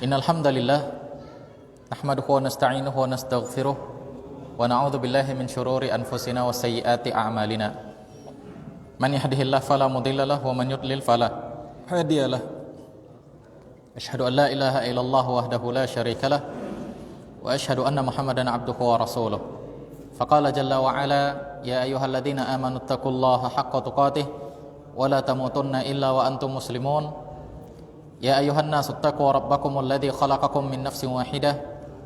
Innal hamdalillah nahmaduhu wa nasta'inuhu wa nastaghfiruh wa na'udzu billahi min shururi anfusina wa sayyiati a'malina. Man yahdihillahu fala mudilla lahu wa man yudlil fala hadiya lahu. Asyhadu an la ilaha illallah wahdahu la syarika lah wa asyhadu anna Muhammadan abduhu wa rasuluh. Faqala jalla wa ala ya ayyuhalladzina amanu taqullaha haqqa tuqatih wa la tamutunna illa wa antum muslimun. Ya ayuhan nasu taqu rabbakumul ladzi khalaqakum min nafsin wahidah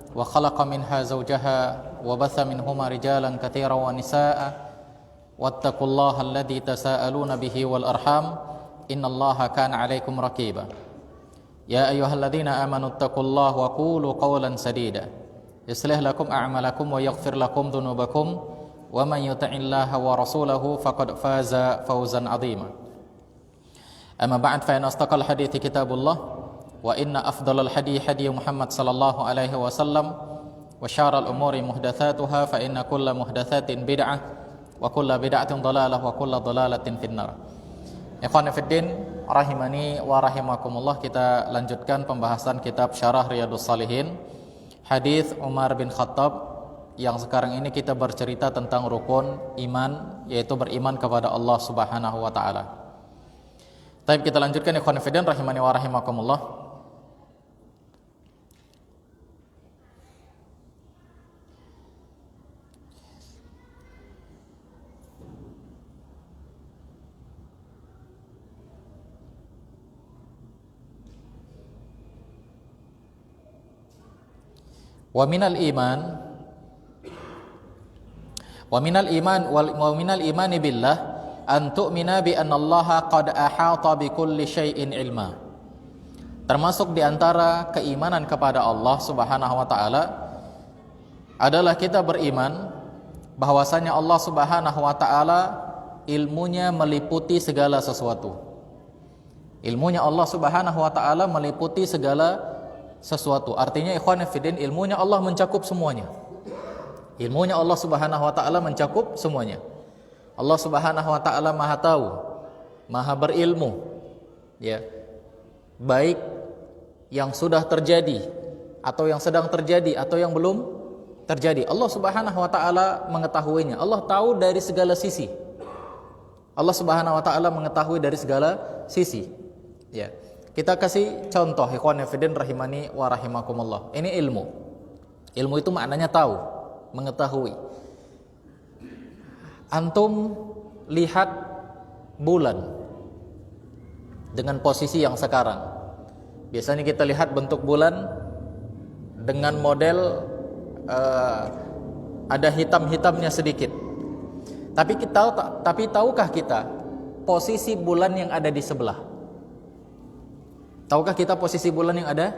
wa khalaqa minha zawjaha wa batha minhuma rijalan katsiran wa nisaa'a wattaqullaha alladzi tasaaluna bihi wal arham innallaha kana 'alaikum raqiba. Ya ayyuhalladzina amanu taqullaha wa qulu qawlan sadida yuslih lakum a'malakum wa yaghfir lakum dhunubakum wa man yuti'illaha wa rasulahu faqad faza fawzan 'azima. Amma ba'd fa inna asdaqal hadithi kitabullah wa inna afdalal hadi hadi Muhammad sallallahu alaihi wasallam wa syarrul umuri muhdatsatuha fa inna kulla muhdatsatin bid'ah wa kulla bid'atin dhalalah wa kulla dhalalatin finnar. Ikhwani fid din rahimani wa rahimakumullah, kita lanjutkan pembahasan kitab Syarah Riyadhus Shalihin hadis Umar bin Khattab yang sekarang ini kita bercerita tentang rukun iman, yaitu beriman kepada Allah Subhanahu wa taala. Baik, kita lanjutkan ikhwan fillah rahimani wa rahimakumullah. Wa minal iman billah an tu'mina bi anna Allaha qad ahata bi kulli syai'in ilma. Termasuk di antara keimanan kepada Allah Subhanahu wa taala adalah kita beriman bahwasanya Allah Subhanahu wa taala ilmunya meliputi segala sesuatu. Ilmunya Allah Subhanahu wa taala meliputi segala sesuatu. Artinya ikhwan fillah, ilmunya Allah mencakup semuanya. Ilmunya Allah Subhanahu wa taala mencakup semuanya. Allah Subhanahu wa taala Maha tahu, Maha berilmu, ya. Baik yang sudah terjadi atau yang sedang terjadi atau yang belum terjadi. Allah Subhanahu wa taala mengetahuinya. Allah tahu dari segala sisi. Allah Subhanahu wa taala mengetahui dari segala sisi. Ya. Kita kasih contoh ikhwan fillah rahimani wa rahimakumullah. Ini ilmu. Ilmu itu maknanya tahu, mengetahui. Antum lihat bulan dengan posisi yang sekarang. Biasanya kita lihat bentuk bulan dengan model ada hitam-hitamnya sedikit. Tapi tahukah kita posisi bulan yang ada di sebelah? Tahukah kita posisi bulan yang ada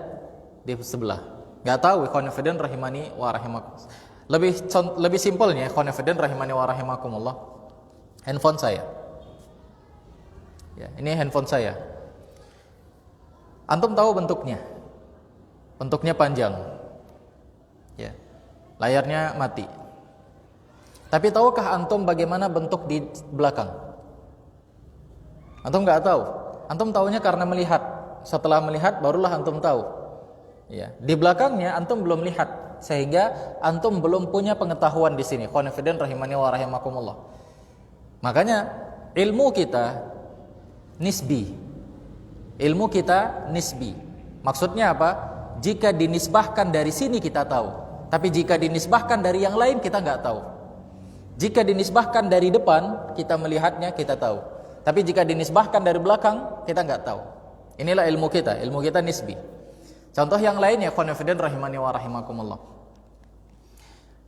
di sebelah? Gak tahu, ikhwan fillah rahimani wa rahimakumullah. Lebih simpelnya ikhwan fillah rahimani wa rahimakumullah, handphone saya. Ya, ini handphone saya. Antum tahu bentuknya. Bentuknya panjang. Ya. Layarnya mati. Tapi tahukah antum bagaimana bentuk di belakang? Antum enggak tahu. Antum tahunya karena melihat. Setelah melihat barulah antum tahu. Ya, di belakangnya antum belum lihat, sehingga antum belum punya pengetahuan di sini. Khonifidin rahimani wa rahimakumullah. Makanya ilmu kita nisbi. Ilmu kita nisbi. Maksudnya apa? Jika dinisbahkan dari sini kita tahu, tapi jika dinisbahkan dari yang lain kita nggak tahu. Jika dinisbahkan dari depan kita melihatnya kita tahu, tapi jika dinisbahkan dari belakang kita nggak tahu. Inilah ilmu kita nisbi. Contoh yang lainnya khonifidin rahimani wa rahimakumullah.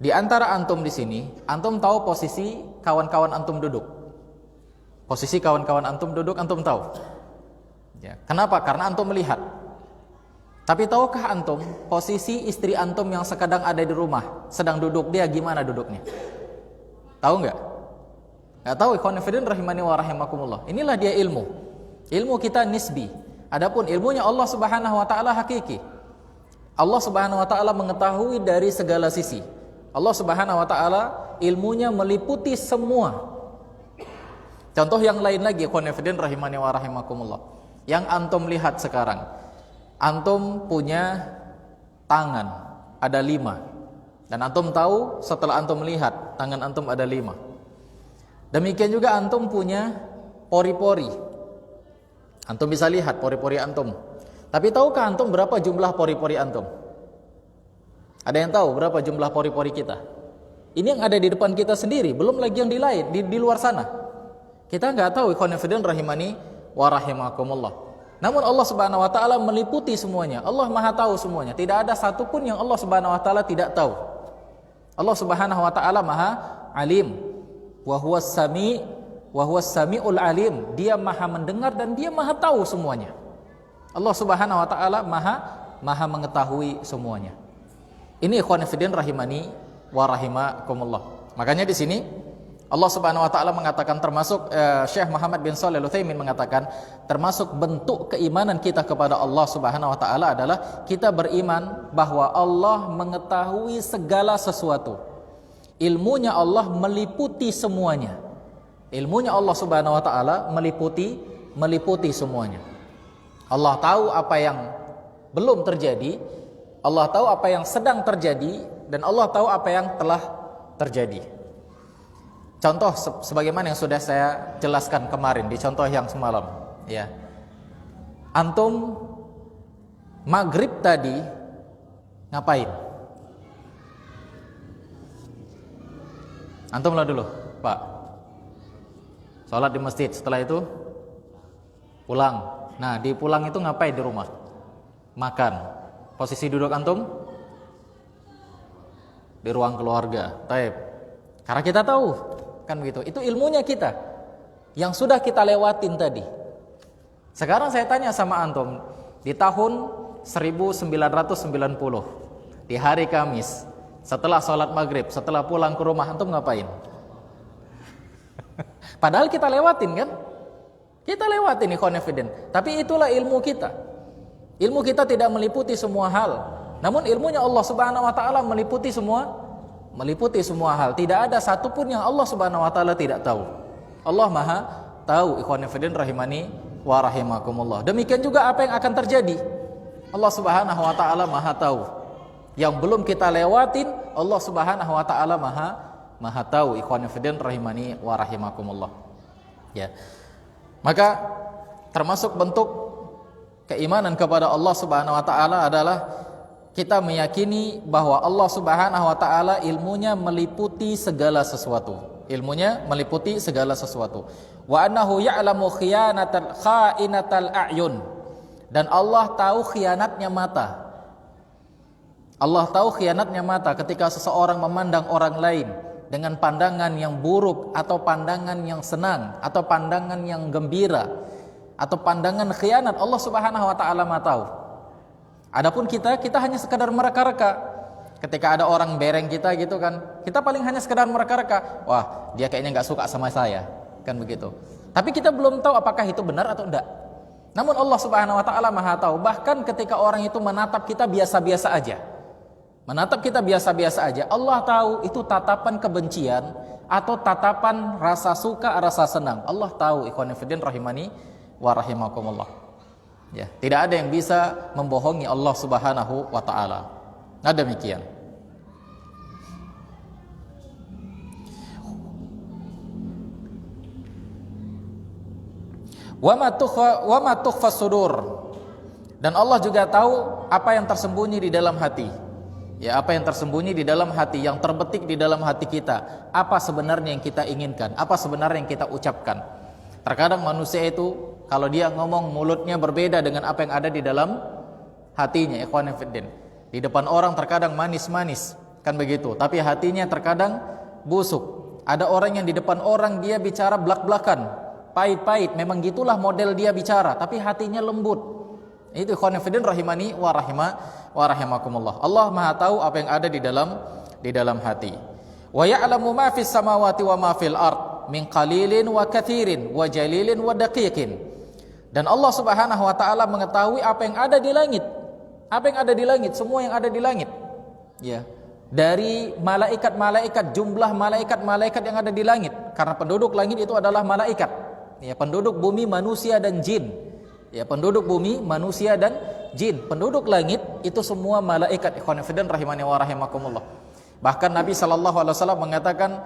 Di antara antum di sini, antum tahu posisi kawan-kawan antum duduk. Posisi kawan-kawan antum duduk antum tahu. Ya, kenapa? Karena antum melihat. Tapi tahukah antum posisi istri antum yang sekadang ada di rumah, sedang duduk, dia gimana duduknya? Tahu enggak? Enggak tahu, ikhwan fillah rahimani wa rahimakumullah. Inilah dia ilmu. Ilmu kita nisbi. Adapun ilmunya Allah Subhanahu wa taala hakiki. Allah Subhanahu wa taala mengetahui dari segala sisi. Allah Subhanahu wa taala ilmunya meliputi semua. Contoh yang lain lagi, ikhwan fillah rahimani wa rahimakumullah. Yang antum lihat sekarang. Antum punya tangan ada 5, dan antum tahu setelah antum melihat tangan antum ada 5. Demikian juga antum punya pori-pori. Antum bisa lihat pori-pori antum. Tapi tahukah antum berapa jumlah pori-pori antum? Ada yang tahu berapa jumlah pori-pori kita? Ini yang ada di depan kita sendiri, belum lagi yang di lain, di luar sana. Kita nggak tahu, ikhwan fillah rahimani wa rahimakumullah. Namun Allah Subhanahu wa taala meliputi semuanya. Allah Maha tahu semuanya. Tidak ada satupun yang Allah Subhanahu wa taala tidak tahu. Allah Subhanahu wa taala Maha Alim. Wa huwas samiul alim. Dia Maha mendengar dan Dia Maha tahu semuanya. Allah Subhanahu wa taala Maha mengetahui semuanya. Ini ikhwan fillah rahimani wa rahimakumullah. Makanya di sini Allah Subhanahu wa taala mengatakan, termasuk Syekh Muhammad bin Shalih Al-Utsaimin mengatakan, termasuk bentuk keimanan kita kepada Allah Subhanahu wa taala adalah kita beriman bahwa Allah mengetahui segala sesuatu. Ilmunya Allah meliputi semuanya. Ilmunya Allah Subhanahu wa taala meliputi semuanya. Allah tahu apa yang belum terjadi, Allah tahu apa yang sedang terjadi, dan Allah tahu apa yang telah terjadi. Contoh sebagaimana yang sudah saya jelaskan kemarin di contoh yang semalam, ya. Antum maghrib tadi ngapain? Antum lah dulu, Pak. Sholat di masjid, setelah itu pulang. Nah, di pulang itu ngapain di rumah? Makan. Posisi duduk antum di ruang keluarga. Taib. Karena kita tahu kan begitu. Itu ilmunya kita yang sudah kita lewatin tadi. Sekarang saya tanya sama antum, di tahun 1990 di hari Kamis, setelah sholat maghrib, setelah pulang ke rumah, antum ngapain? Padahal kita lewatin kan? Kita lewatin ikhwan fillah. Tapi itulah ilmu kita. Ilmu kita tidak meliputi semua hal. Namun ilmunya Allah Subhanahu wa taala meliputi semua hal. Tidak ada satupun yang Allah Subhanahu wa taala tidak tahu. Allah Maha tahu, ikhwan fillah rahimani wa rahimakumullah. Demikian juga apa yang akan terjadi. Allah Subhanahu wa taala Maha tahu. Yang belum kita lewatin, Allah Subhanahu wa taala Maha tahu, ikhwan fillah rahimani wa rahimakumullah. Ya. Maka termasuk bentuk keimanan kepada Allah Subhanahu wa taala adalah kita meyakini bahwa Allah Subhanahu wa taala ilmunya meliputi segala sesuatu. Ilmunya meliputi segala sesuatu. Wa annahu ya'lamu kha'inatal a'yun. Dan Allah tahu khianatnya mata. Allah tahu khianatnya mata ketika seseorang memandang orang lain dengan pandangan yang buruk atau pandangan yang senang atau pandangan yang gembira atau pandangan khianat. Allah Subhanahu wa taala Maha tahu. Adapun kita hanya sekadar mereka-reka. Ketika ada orang bereng kita gitu kan, kita paling hanya sekadar mereka-reka. Wah, dia kayaknya nggak suka sama saya, kan begitu. Tapi kita belum tahu apakah itu benar atau enggak. Namun Allah Subhanahu wa taala Maha tahu. Bahkan ketika orang itu menatap kita biasa-biasa aja, Allah tahu itu tatapan kebencian atau tatapan rasa suka, rasa senang. Allah tahu, ikhwan fillah rahimani wa rahimakumullah. Ya, tidak ada yang bisa membohongi Allah Subhanahu wa taala. Nah, demikian. Wa ma tukhfa sudur. Dan Allah juga tahu apa yang tersembunyi di dalam hati. Ya, apa yang tersembunyi di dalam hati, yang terbetik di dalam hati kita. Apa sebenarnya yang kita inginkan? Apa sebenarnya yang kita ucapkan? Terkadang manusia itu kalau dia ngomong mulutnya berbeda dengan apa yang ada di dalam hatinya, ikhwan fillah. Di depan orang terkadang manis-manis, kan begitu, tapi hatinya terkadang busuk. Ada orang yang di depan orang dia bicara blak-blakan, pahit-pahit, memang gitulah model dia bicara, tapi hatinya lembut. Itu ikhwan fillah rahimani wa rahimakumullah. Allah Maha tahu apa yang ada di dalam hati. Wa ya'lamu ma fis samawati wa ma fil ard min qalilin wa katsirin wa jalilin wa daqiqin. Dan Allah Subhanahu wa taala mengetahui apa yang ada di langit. Apa yang ada di langit, semua yang ada di langit. Ya. Dari malaikat-malaikat, jumlah malaikat-malaikat yang ada di langit. Karena penduduk langit itu adalah malaikat. Ya, penduduk bumi manusia dan jin. Ya, penduduk bumi manusia dan jin, penduduk langit itu semua malaikat. Ikhwan fillah rahimani wa rahimakumullah. Bahkan Nabi SAW mengatakan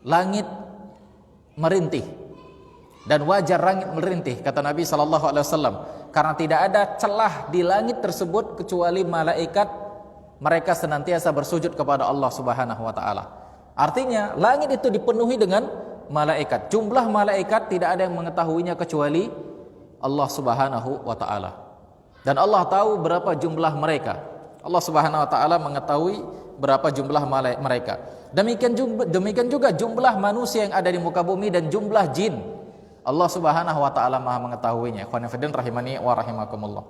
langit merintih dan wajar langit merintih, kata Nabi SAW, karena tidak ada celah di langit tersebut kecuali malaikat mereka senantiasa bersujud kepada Allah Subhanahu wa taala. Artinya langit itu dipenuhi dengan malaikat. Jumlah malaikat tidak ada yang mengetahuinya kecuali Allah Subhanahu wa taala. Dan Allah tahu berapa jumlah mereka. Allah Subhanahu wa taala mengetahui berapa jumlah mereka. Demikian juga jumlah manusia yang ada di muka bumi dan jumlah jin. Allah Subhanahu wa taala Maha mengetahuinya. Ikhwan fillah rahimani wa rahimakumullah.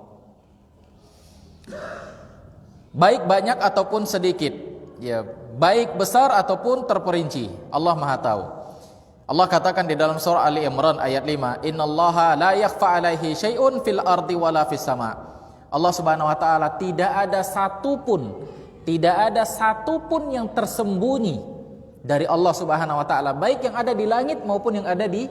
Baik banyak ataupun sedikit, ya, baik besar ataupun terperinci, Allah Maha tahu. Allah katakan di dalam surah Ali Imran ayat 5, "Innallaha la yakhfa 'alaihi syai'un fil ardi wala fis sama'." Allah Subhanahu wa taala tidak ada satupun yang tersembunyi dari Allah Subhanahu wa taala, baik yang ada di langit maupun yang ada di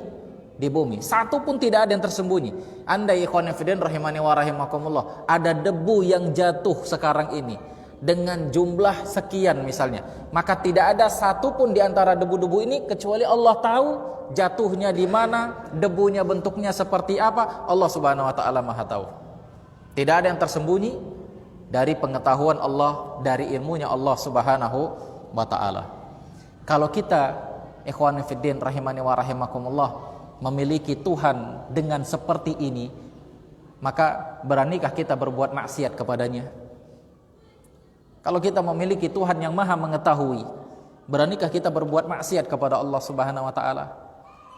bumi. Satu pun tidak ada yang tersembunyi. Andai ikhwan fillah rahimani wa rahimakumullah, ada debu yang jatuh sekarang ini dengan jumlah sekian misalnya, maka tidak ada satupun di antara debu-debu ini kecuali Allah tahu jatuhnya di mana, debunya bentuknya seperti apa. Allah Subhanahu wa taala Maha tahu. Tidak ada yang tersembunyi dari pengetahuan Allah, dari ilmunya Allah Subhanahu wa taala. Kalau kita ikhwan fillah rahimani wa rahimakumullah memiliki Tuhan dengan seperti ini, maka beranikah kita berbuat maksiat kepadanya? Kalau kita memiliki Tuhan yang Maha mengetahui, beranikah kita berbuat maksiat kepada Allah Subhanahu wa taala?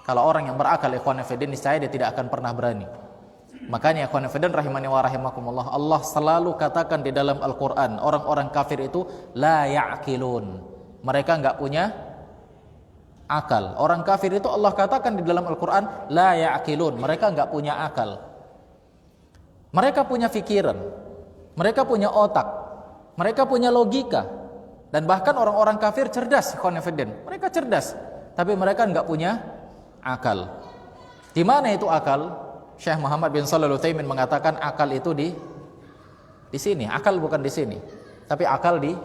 Kalau orang yang berakal ikhwan fillah niscaya dia tidak akan pernah berani. Makanya ikhwan fillah rahimani wa rahimakumullah, Allah selalu katakan di dalam Al-Qur'an, orang-orang kafir itu la ya'qilun. Mereka enggak punya akal. Orang kafir itu Allah katakan di dalam Al-Qur'an la ya'qilun, mereka enggak punya akal. Mereka punya pikiran, mereka punya otak, mereka punya logika, dan bahkan orang-orang kafir cerdas, mereka cerdas, tapi mereka enggak punya akal. Di mana itu akal? Syekh Muhammad bin Shalih Al-Utsaimin mengatakan akal itu di sini. Akal bukan di sini, tapi akal di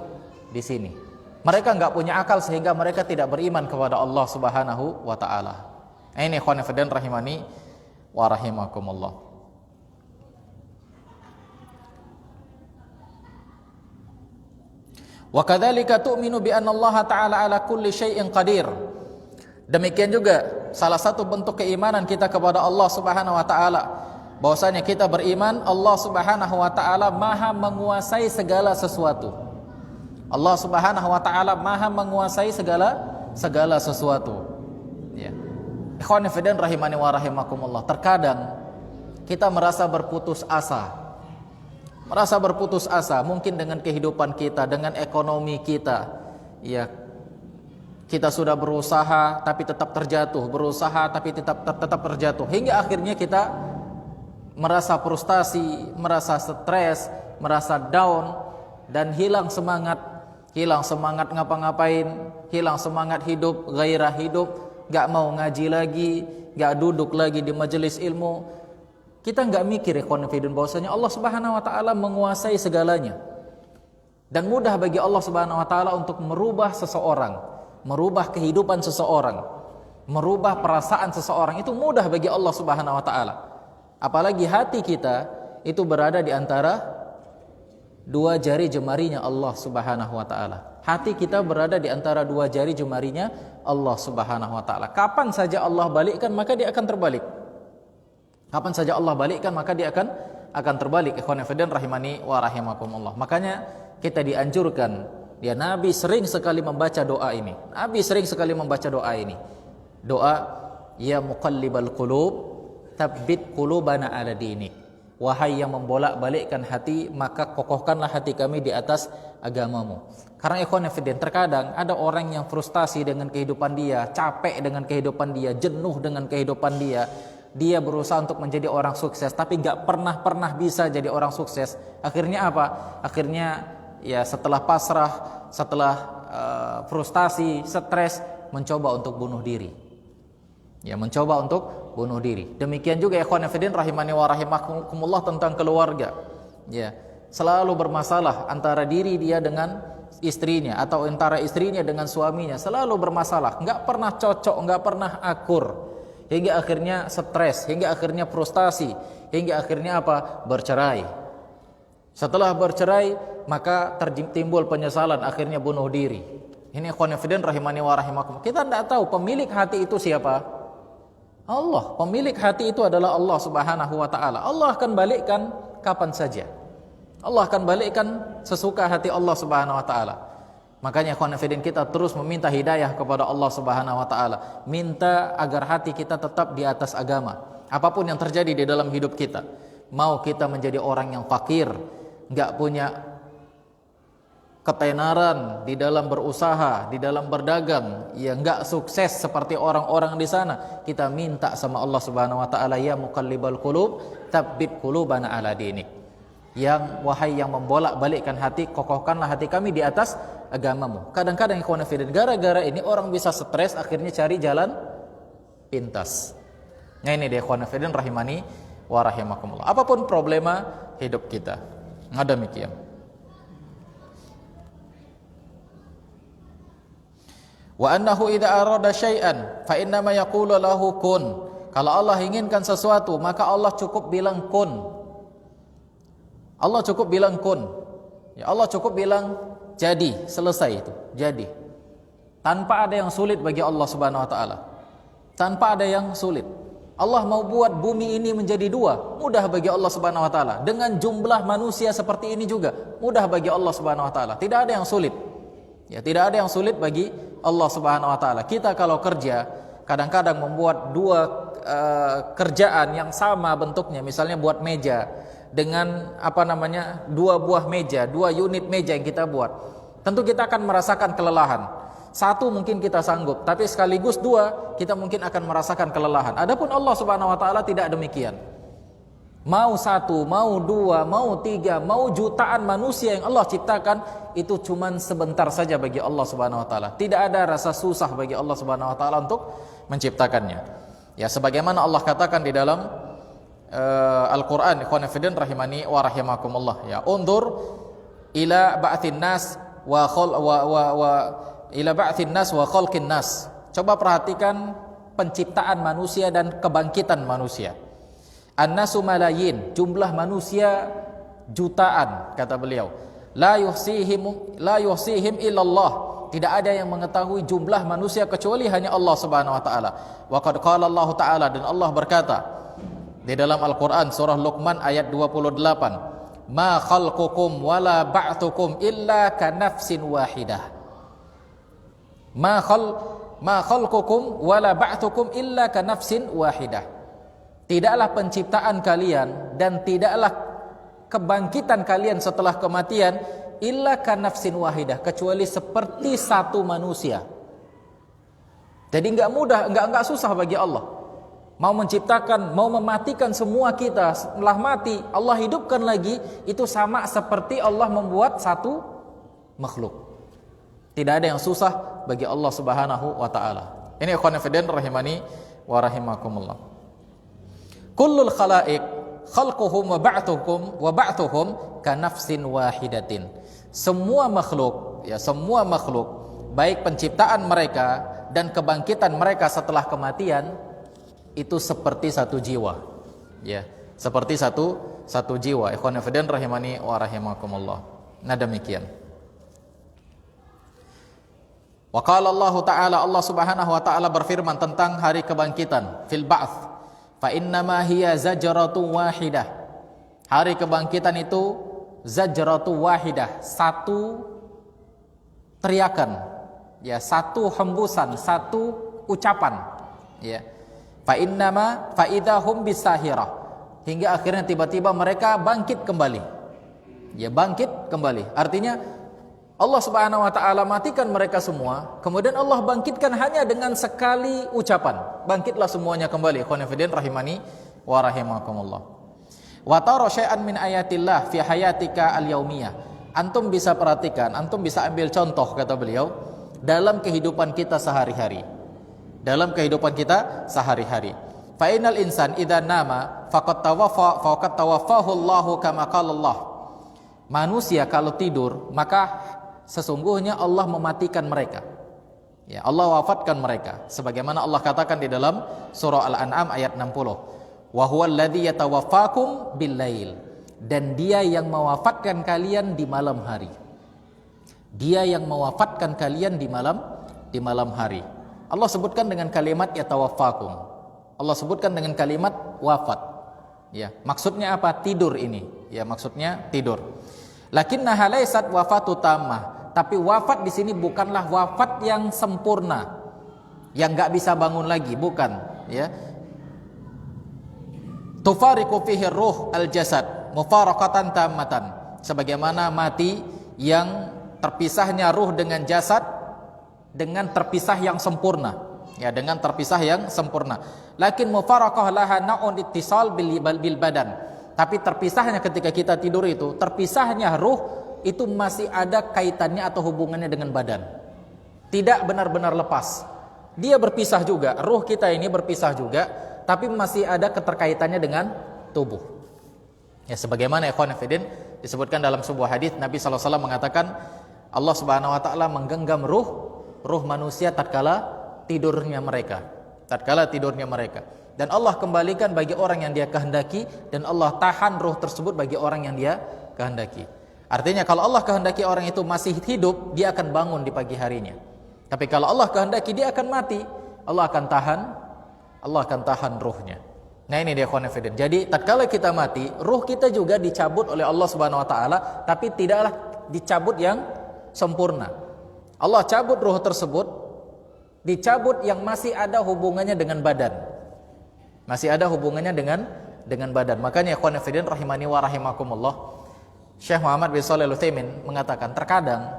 sini. Mereka enggak punya akal sehingga mereka tidak beriman kepada Allah Subhanahu wa taala. Ini ikhwan fillah rahimani wa rahimakumullah. Wa kadzalika tu'minu bi anna Allah ta'ala ala kulli syai'in qadir. Demikian juga salah satu bentuk keimanan kita kepada Allah Subhanahu wa taala, bahwasanya kita beriman Allah Subhanahu wa taala Maha menguasai segala sesuatu. Allah Subhanahu wa taala Maha menguasai segala sesuatu. Ya. Ikhwan fillah rahimani wa rahimakumullah. Terkadang kita merasa berputus asa mungkin dengan kehidupan kita, dengan ekonomi kita. Ya, kita sudah berusaha tapi tetap terjatuh, berusaha tapi tetap terjatuh, hingga akhirnya kita merasa frustasi, merasa stres, merasa down, dan hilang semangat ngapa-ngapain, hilang semangat hidup, gairah hidup, gak mau ngaji lagi, gak duduk lagi di majelis ilmu. Kita gak mikir ikhwan fillah bahwasanya Allah Subhanahu wa taala menguasai segalanya, dan mudah bagi Allah Subhanahu wa taala untuk merubah seseorang, merubah kehidupan seseorang, merubah perasaan seseorang. Itu mudah bagi Allah Subhanahu wa taala. Apalagi hati kita itu berada di antara dua jari jemarinya Allah Subhanahu wa taala. Hati kita berada di antara dua jari jemarinya Allah Subhanahu wa taala. Kapan saja Allah balikkan maka dia akan terbalik. Kapan saja Allah balikkan maka dia akan terbalik. Ikhwan fillah rahimani wa rahimakumullah. Makanya kita dianjurkan, ya, Nabi sering sekali membaca doa ini. Doa, ya muqallibal qulub, tsabbit qulubana ala dinik. Wahai yang membolak-balikkan hati, maka kokohkanlah hati kami di atas agamamu. Karena ikhwan fillah, terkadang ada orang yang frustasi dengan kehidupan dia, capek dengan kehidupan dia, jenuh dengan kehidupan dia. Dia berusaha untuk menjadi orang sukses, tapi gak pernah bisa jadi orang sukses. Akhirnya apa? Akhirnya ya setelah pasrah, setelah frustasi, stres, mencoba untuk bunuh diri. Ya, mencoba untuk bunuh diri. Demikian juga ikhwan fillah rahimani wa rahimakumullah tentang keluarga. Ya, selalu bermasalah antara diri dia dengan istrinya atau antara istrinya dengan suaminya, selalu bermasalah, nggak pernah cocok, nggak pernah akur, hingga akhirnya stres, hingga akhirnya frustasi, hingga akhirnya apa? Bercerai. Setelah bercerai, maka timbul penyesalan, akhirnya bunuh diri. Ini ikhwan fillah rahimani wa rahimakum. Kita tidak tahu pemilik hati itu siapa? Allah. Pemilik hati itu adalah Allah Subhanahu wa taala. Allah akan balikkan kapan saja. Allah akan balikkan sesuka hati Allah Subhanahu wa taala. Makanya ikhwan fillah kita terus meminta hidayah kepada Allah Subhanahu wa taala. Minta agar hati kita tetap di atas agama. Apapun yang terjadi di dalam hidup kita. Mau kita menjadi orang yang fakir, enggak punya ketenaran di dalam berusaha, di dalam berdagang, ya enggak sukses seperti orang-orang di sana, kita minta sama Allah Subhanahu wa taala, ya muqallibal qulub, tsabbit qulubana ala dinik. Yang wahai yang membolak-balikkan hati, kokohkanlah hati kami di atas agamamu. Kadang-kadang ikhwan fillah, gara-gara ini orang bisa stres, akhirnya cari jalan pintas. Nah ini dia ikhwan fillah rahimani wa rahimakumullah. Apapun problema hidup kita. Nah demikian. Wa annahu idza arada syai'an fa innama yaqulu lahu kun. Kalau Allah inginkan sesuatu, maka Allah cukup bilang kun. Allah cukup bilang kun. Ya Allah cukup bilang jadi, selesai itu, jadi. Tanpa ada yang sulit bagi Allah Subhanahu wa taala. Tanpa ada yang sulit. Allah mau buat bumi ini menjadi dua, mudah bagi Allah Subhanahu wa taala. Dengan jumlah manusia seperti ini juga, mudah bagi Allah Subhanahu wa taala. Tidak ada yang sulit. Ya, tidak ada yang sulit bagi Allah Subhanahu wa taala. Kita kalau kerja, kadang-kadang membuat dua kerjaan yang sama bentuknya, misalnya buat meja dengan dua buah meja, dua unit meja yang kita buat. Tentu kita akan merasakan kelelahan. Satu mungkin kita sanggup, tapi sekaligus dua kita mungkin akan merasakan kelelahan. Adapun Allah Subhanahu wa taala tidak demikian. Mau satu, mau dua, mau tiga, mau jutaan manusia yang Allah ciptakan, itu cuman sebentar saja bagi Allah Subhanahu wa taala. Tidak ada rasa susah bagi Allah Subhanahu wa taala untuk menciptakannya. Ya sebagaimana Allah katakan di dalam Al-Qur'an, ikhwan fillah rahimani wa rahimakumullah. Ya, undur ila ba'tsin nas wa ila ba'tsin nas wa khalqin nas. Coba perhatikan penciptaan manusia dan kebangkitan manusia. An-nasu malayin, jumlah manusia jutaan, kata beliau. La yuhsihim illallah. Tidak ada yang mengetahui jumlah manusia kecuali hanya Allah Subhanahu wa taala. Wa qad qala Allah taala, dan Allah berkata di dalam Al-Qur'an surah Luqman ayat 28, ma khalqukum wala ba'thukum illa ka nafsin wahidah. Ma khalqukum wala ba'thukum illa ka nafsin wahidah. Tidaklah penciptaan kalian dan tidaklah kebangkitan kalian setelah kematian illa ka nafsin wahidah, kecuali seperti satu manusia. Jadi enggak mudah, enggak susah bagi Allah. Mau menciptakan, mau mematikan semua kita setelah mati, Allah hidupkan lagi, itu sama seperti Allah membuat satu makhluk. Tidak ada yang susah bagi Allah Subhanahu wa taala. Ini ikhwan fillah rahimani wa rahimakumullah. Kullul khalaiq khalquhum wa ba'thuhum ka nafsin wahidatin. Semua makhluk, ya semua makhluk, baik penciptaan mereka dan kebangkitan mereka setelah kematian, itu seperti satu jiwa. Ya, seperti satu jiwa. Ikhwan fillah rahimani wa rahimakumullah. Nah demikian. Wa qala Allah taala, Allah Subhanahu wa taala berfirman tentang hari kebangkitan, fil ba'ts. Fa innama hiya zajratun wahidah. Hari kebangkitan itu zajratun wahidah, satu teriakan, ya satu hembusan, satu ucapan, ya. Fa innama fa idahum bisahirah, hingga akhirnya tiba-tiba mereka bangkit kembali. Ya bangkit kembali. Artinya Allah Subhanahu wa taala matikan mereka semua, kemudian Allah bangkitkan hanya dengan sekali ucapan. Bangkitlah semuanya kembali. Ikhwan fillah rahimani wa rahimakumullah. Wa tara syai'an min ayatillah fi hayatika al-yaumiyah. Antum bisa perhatikan, antum bisa ambil contoh, kata beliau, dalam kehidupan kita sehari-hari. Dalam kehidupan kita sehari-hari. Fa innal insan idza nama faqad tawaffahu Allahu kama qala Allah. Manusia kalau tidur, maka sesungguhnya Allah mematikan mereka. Ya, Allah wafatkan mereka. Sebagaimana Allah katakan di dalam surah Al-An'am ayat 60. Wa huwal ladzi yatawaffakum bil-lail. Dan dia yang mewafatkan kalian di malam hari. Dia yang mewafatkan kalian di malam hari. Allah sebutkan dengan kalimat yatawaffakum. Allah sebutkan dengan kalimat wafat. Ya, maksudnya apa? Tidur ini. Ya, maksudnya tidur. Lakinnaha laysat wafatu tammah. Tapi wafat di sini bukanlah wafat yang sempurna, yang enggak bisa bangun lagi, bukan, ya. Tufariqu fihi ruh al-jasad mufaraqatan tammatan. Sebagaimana mati yang terpisahnya ruh dengan jasad dengan terpisah yang sempurna, ya, dengan terpisah yang sempurna. Lakin mufaraqah laha na'un ittisal bil badan. Tapi terpisahnya ketika kita tidur itu, terpisahnya ruh itu masih ada kaitannya atau hubungannya dengan badan. Tidak benar-benar lepas. Dia berpisah juga, ruh kita ini berpisah juga, tapi masih ada keterkaitannya dengan tubuh. Ya, sebagaimana ikhwan fillah disebutkan dalam sebuah hadis Nabi sallallahu alaihi wasallam mengatakan Allah Subhanahu wa taala menggenggam ruh manusia tatkala tidurnya mereka. Tatkala tidurnya mereka. Dan Allah kembalikan bagi orang yang Dia kehendaki, dan Allah tahan ruh tersebut bagi orang yang Dia kehendaki. Artinya kalau Allah kehendaki orang itu masih hidup, dia akan bangun di pagi harinya. Tapi kalau Allah kehendaki dia akan mati, Allah akan tahan ruhnya. Nah, ini dia ikhwan fillah. Jadi tatkala kita mati, ruh kita juga dicabut oleh Allah Subhanahu wa taala, tapi tidaklah dicabut yang sempurna. Allah cabut ruh tersebut, dicabut yang masih ada hubungannya dengan badan. Masih ada hubungannya dengan badan. Makanya ikhwan fillah rahimani wa rahimakumullah, Syekh Muhammad bin Shalih Al-Utsaimin mengatakan terkadang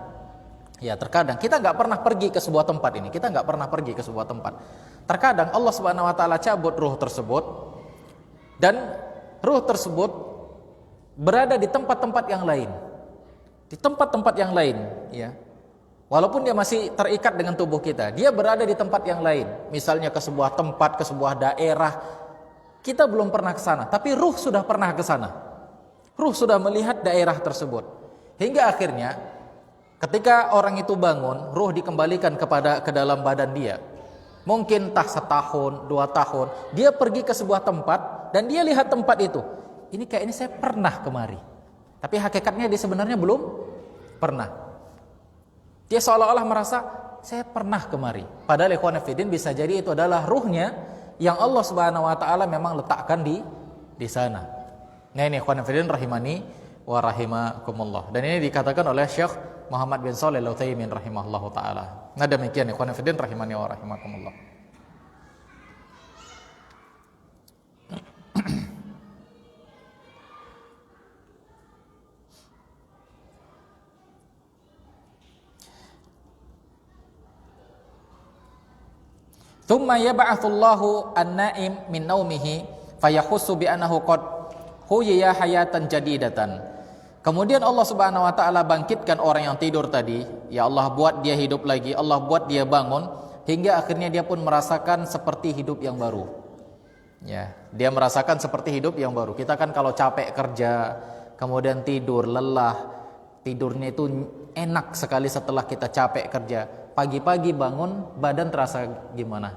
kita nggak pernah pergi ke sebuah tempat ini. Kita nggak pernah pergi ke sebuah tempat. Terkadang Allah Subhanahu wa taala cabut ruh tersebut, dan ruh tersebut berada di tempat-tempat yang lain. Di tempat-tempat yang lain, ya. Walaupun dia masih terikat dengan tubuh kita, dia berada di tempat yang lain. Misalnya ke sebuah tempat, ke sebuah daerah. Kita belum pernah ke sana, tapi ruh sudah pernah ke sana. Ruh sudah melihat daerah tersebut. Hingga akhirnya ketika orang itu bangun, ruh dikembalikan ke dalam badan dia. Mungkin entah setahun, 2 tahun, dia pergi ke sebuah tempat dan dia lihat tempat itu. Ini kayaknya saya pernah kemari. Tapi hakikatnya dia sebenarnya belum pernah. Dia seolah-olah merasa saya pernah kemari. Padahal ikhwan fillah bisa jadi itu adalah ruhnya yang Allah Subhanahu wa taala memang letakkan di sana. Nah, ini ikhwan fillah rahimani wa rahimakumullah. Dan ini dikatakan oleh Syekh Muhammad bin Shalih Al-Utsaimin rahimahullahu taala. Nah, demikian ikhwan fillah rahimani wa rahimakumullah. Tsumma yab'atsullahu an-na'im min naumihi fayahussu bi annahu qad huyiya hayatan jadidatan. Kemudian Allah Subhanahu wa taala bangkitkan orang yang tidur tadi. Ya Allah buat dia hidup lagi, Allah buat dia bangun, hingga akhirnya dia pun merasakan seperti hidup yang baru. Ya, dia merasakan seperti hidup yang baru. Kita kan kalau capek kerja, kemudian tidur, lelah, tidurnya itu enak sekali setelah kita capek kerja. Pagi-pagi bangun, badan terasa gimana?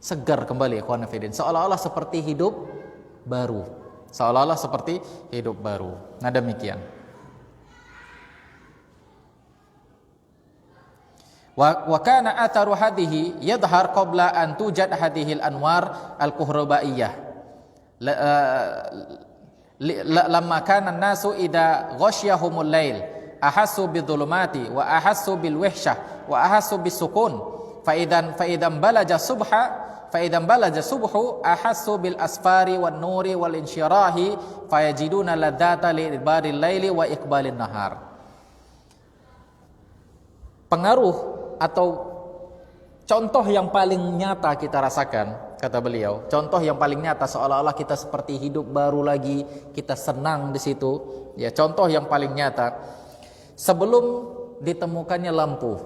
Segar kembali, ikhwan fillah. Seolah-olah seperti hidup baru. Seolah-olah seperti hidup baru. Nah, demikian. Wa kana atharu hadhihi yadhhar qabla an tujad hadhihi al-anwar al-kuhrabaiyah. Lamma kana an-nasu idza ghasyahumul lail ahassu bidhulumati wa ahassu bil wahsyah wa ahassu bisukun fa idan balaja subhu ahassu bil asfari wan nuri wal insyirahi fayajiduna ladzata li ibadil laili wa iqbalin nahar. Pengaruh atau contoh yang paling nyata kita rasakan, kata beliau, contoh yang paling nyata seolah-olah kita seperti hidup baru lagi, kita senang di situ, ya, contoh yang paling nyata sebelum ditemukannya lampu,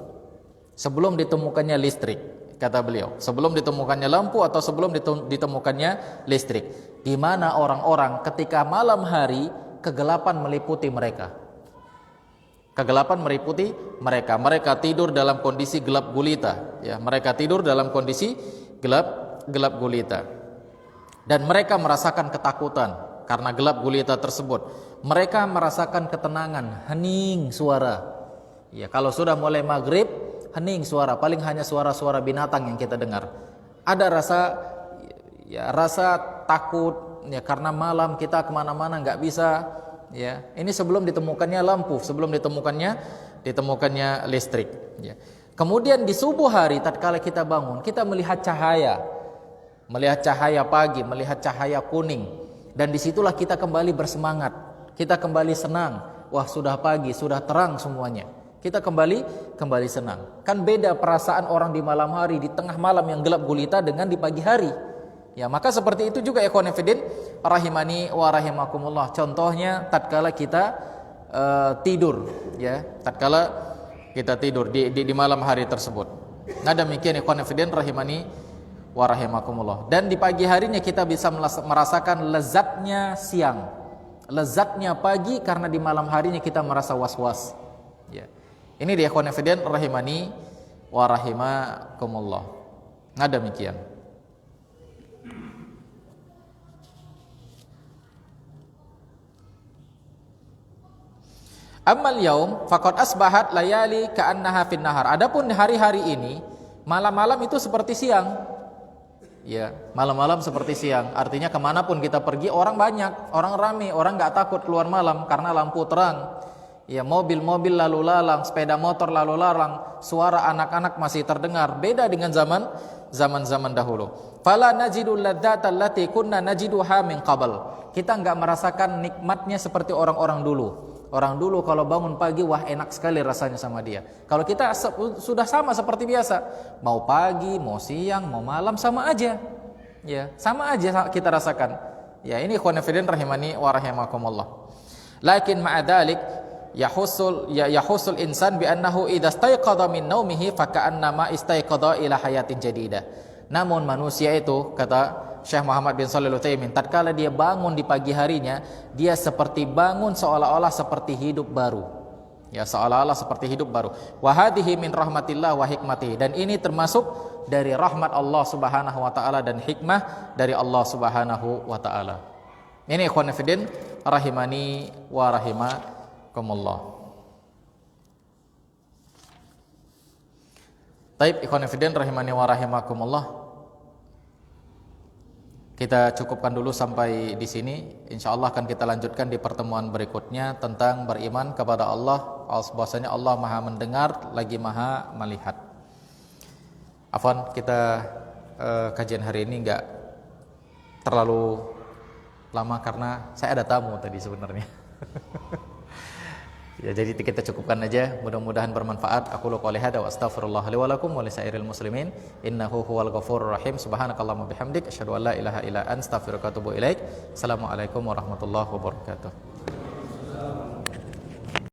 sebelum ditemukannya listrik, kata beliau, sebelum ditemukannya lampu atau sebelum ditemukannya listrik, di mana orang-orang ketika malam hari kegelapan meliputi mereka. Kegelapan meliputi mereka. Mereka tidur dalam kondisi gelap gulita. Ya, mereka tidur dalam kondisi gelap gulita. Dan mereka merasakan ketakutan karena gelap gulita tersebut. Mereka merasakan ketenangan, hening suara. Ya, kalau sudah mulai maghrib, hening suara. Paling hanya suara-suara binatang yang kita dengar. Ada rasa takut. Ya, karena malam kita kemana-mana nggak bisa. Ya, ini sebelum ditemukannya lampu, sebelum ditemukannya listrik. Ya. Kemudian di subuh hari, tatkala kita bangun, kita melihat cahaya pagi, melihat cahaya kuning, dan disitulah kita kembali bersemangat, kita kembali senang. Wah, sudah pagi, sudah terang semuanya. Kita kembali senang. Kan beda perasaan orang di malam hari, di tengah malam yang gelap gulita dengan di pagi hari. Ya, maka seperti itu juga ikhwan fillah rahimani wa rahimakumullah. Contohnya tatkala kita tidur, ya, tatkala kita tidur di malam hari tersebut. Nah, demikian ikhwan fillah rahimani wa rahimakumullah. Dan di pagi harinya kita bisa merasakan lezatnya siang, lezatnya pagi, karena di malam harinya kita merasa was-was. Ya. Ini dia ikhwan fillah rahimani wa rahimakumullah. Nah, demikian. Ammal yaum faqad asbahat layali ka'annaha fin nahar. Adapun hari-hari ini, malam-malam itu seperti siang. Ya, malam-malam seperti siang. Artinya kemanapun kita pergi, orang banyak, orang ramai, orang nggak takut keluar malam karena lampu terang. Ya, mobil-mobil lalu lalang, sepeda motor lalu lalang, suara anak-anak masih terdengar. Beda dengan zaman dahulu. Fala najidul ladzata allati kunna najiduha min qabl. Kita nggak merasakan nikmatnya seperti orang-orang dulu. Orang dulu kalau bangun pagi, wah enak sekali rasanya sama dia. Kalau kita sudah sama seperti biasa, mau pagi, mau siang, mau malam sama aja. Ya, sama aja kita rasakan. Ya, ini ikhwan fillah rahimani wa rahimakumullah. Lakin ma'a dzalik yahusul insan bi annahu idza istayqadha min naumihi fa ka'annama istayqadha ila hayatin jadidah. Namun manusia itu, kata Syekh Muhammad bin Shalih Al-Utsaimin, tatkala dia bangun di pagi harinya, dia seperti bangun seolah-olah seperti hidup baru. Ya, seolah-olah seperti hidup baru. Wa hadhihi min rahmatillah wa hikmatihi. Dan ini termasuk dari rahmat Allah Subhanahu wa taala dan hikmah dari Allah Subhanahu wa taala. Ini ikhwan fillah rahimani wa rahimakumullah. Taib ikhwan fillah rahimani wa rahimakumullah. Kita cukupkan dulu sampai di sini. Insyaallah akan kita lanjutkan di pertemuan berikutnya tentang beriman kepada Allah. Bahwasanya Allah Maha mendengar lagi Maha melihat. Afwan, kita kajian hari ini enggak terlalu lama karena saya ada tamu tadi sebenarnya. Ya, jadi kita cukupkan aja. Mudah-mudahan bermanfaat. Aku qouli hada wa astaghfirullah li wa lakum wa lisairil muslimin. Innahu huwal ghafurur rahim. Subhanakallahumma bihamdik asyhadu an la ilaha illa anta astaghfiruka wa atubu ilaik. Assalamualaikum warahmatullahi wabarakatuh.